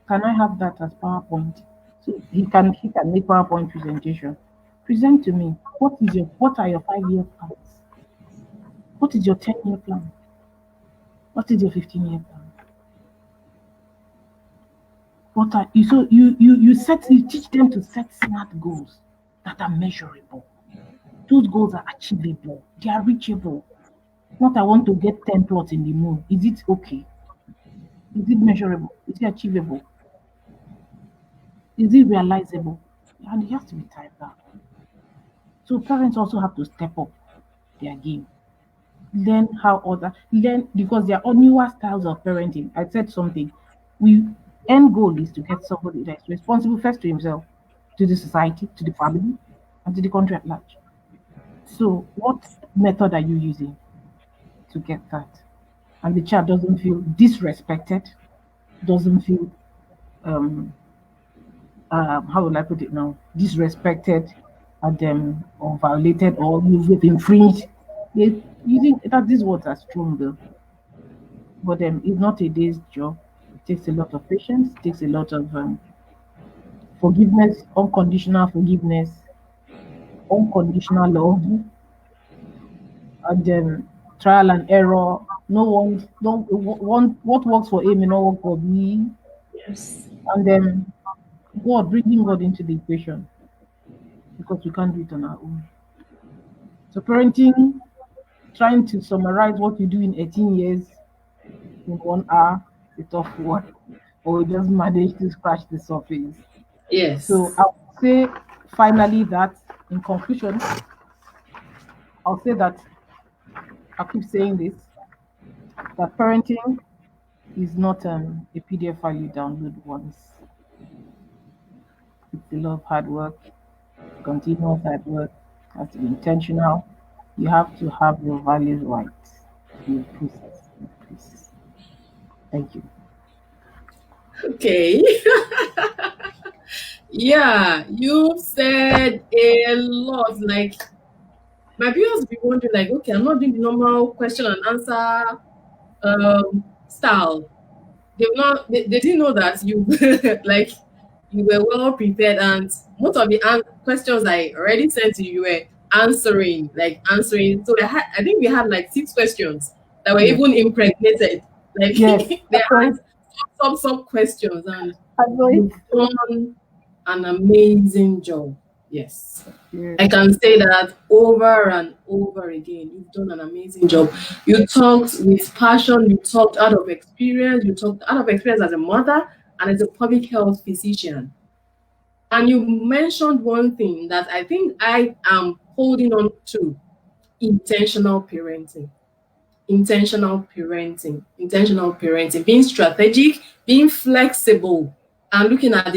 Can I have that as PowerPoint?" So he can make PowerPoint presentation. Present to me. What are your 5 year plans? What is your 10-year plan? What is your 15-year plan? What are you so you teach them to set smart goals that are measurable. Those goals are achievable, they are reachable. Not I want to get 10 plots in the moon. Is it okay? Is it measurable? Is it achievable? Is it realizable? And it has to be timed down. So parents also have to step up their game. Learn because there are newer styles of parenting. I said something. We end goal is to get somebody that is responsible first to himself, to the society, to the family, and to the country at large. So what method are you using to get that? And the child doesn't feel disrespected, doesn't feel um how would I put it now, disrespected and or violated or you've infringed. They using that these words are strong though, but it's not a day's job. It takes a lot of patience, it takes a lot of forgiveness, unconditional forgiveness, unconditional love, and trial and error. No one, don't one. What works for A may not work for B, Yes. and then bringing God into the equation because we can't do it on our own. So parenting, trying to summarize what you do in 18 years in 1 hour, is a tough one, or we just manage to scratch the surface. So Yes. I would say finally that in conclusion, I'll say that I keep saying this that parenting is not a PDF file you download once. It's a lot of hard work, continuous hard work, has to be intentional. You have to have your values right in the process. Please. Thank you. Okay. Yeah, you said a lot. Like my viewers be wondering, like, okay, I'm not doing the normal question and answer style. They didn't know that you like you were well prepared and most of the questions I already sent to you, you were answering. So I think we had like 6 questions that were Yes. even impregnated. Like Yes. they That's right. had some questions and That's right. you've done an amazing job. Yes. Yeah. I can say that over and over again. You've done an amazing job. You talked with passion, you talked out of experience, you talked out of experience as a mother and as a public health physician. And you mentioned one thing that I think I am holding on to: intentional parenting. Intentional parenting, being strategic, being flexible, and looking at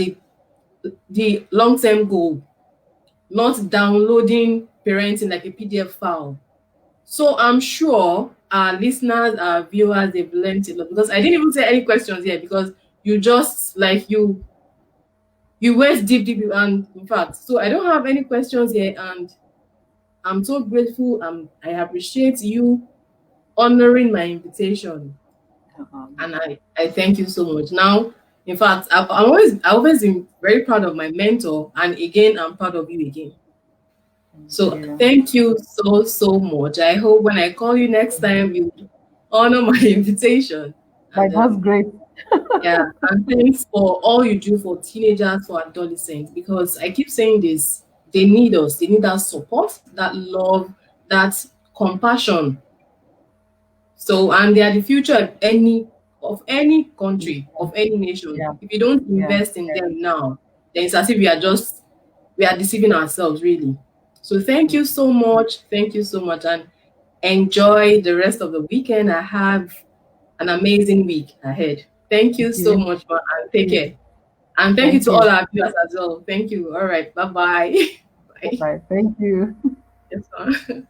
the long term goal, not downloading parenting like a PDF file. So I'm sure our listeners, our viewers, they've learned a lot because I didn't even say any questions here because you just like you went deep and in fact, so I don't have any questions here and I'm so grateful. I appreciate you honoring my invitation and I thank you so much. Now, in fact, I always been very proud of my mentor and again I'm proud of you again. Thank So you. thank you so much. I hope when I call you next time, you honor my invitation. By And God's grace. yeah, and thanks for all you do for teenagers, for adolescents, because I keep saying this, they need us. They need that support, that love, that compassion. So, and they are the future of any country, of any nation. Yeah. If you don't Yeah. invest in them now, then it's as if we are deceiving ourselves, really. So thank you so much. Thank you so much. And enjoy the rest of the weekend. I have an amazing week ahead. Thank you Thank so you. much, and take Yeah. care. And thank you Thank to all you. our viewers as well. Thank you. All right. Bye-bye. Bye. Bye. Thank you. Yes, ma'am.